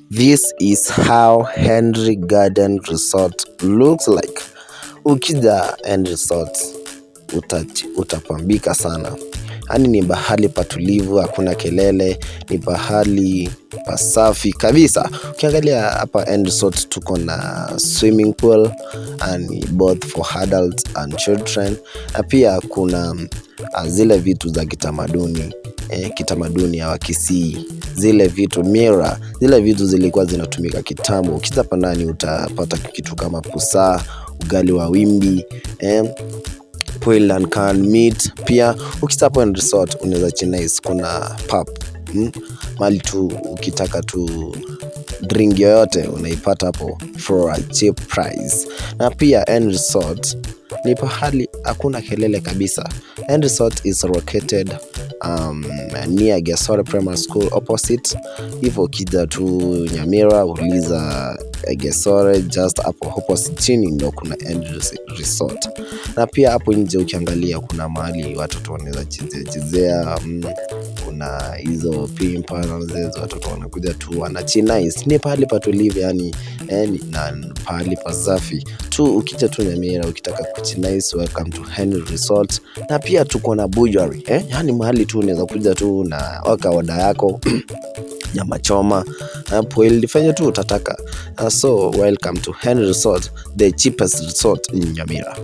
This is how Henry Garden Resort looks like. Ukija Henry Resort utapambika sana. Yaani ni bahali patulivu, hakuna kelele, ni bahali pasafi kabisa. Ukiangalia hapa Henry Resort tuko na swimming pool and both for adults and children. Na pia kuna zile vitu za kitamaduni ya Wakisii, zile vitu mira, zile vitu zilikuwa zinatumika kitambo. Ukija hapa ndani utapata kitu kama pusaa, ugali wa wimbi, boiled and canned meat. Pia ukija hapo Henry Resort unaweza chinize, kuna pub, mali tu ukitaka tu drink yoyote unaipata hapo for a cheap price. Na pia Henry Resort ni pahali hakuna kelele kabisa. Henry Resort is located near Gesore Primary School opposite. Hivyo ukija tu Nyamira uliza Gesore, just hapo opposite chini ndio kuna Henry Resort. Na pia hapo nje ukiangalia kuna mahali watoto wanaweza chezea, kuna hizo pimpa na zezo, watoto wanakuja tu wanachinize. Ni pahali patulivu yani, na pahali pasafi tu. Ukija tu Nyamira ukitaka kuchinize, welcome to Henry Resort. Na pia tuko na butchery, yani mahali tu unaweza kuja tu na waka oda yako nyama choma, boiled, fanya tu utataka. So welcome to Henry Resort, the cheapest resort in Nyamira.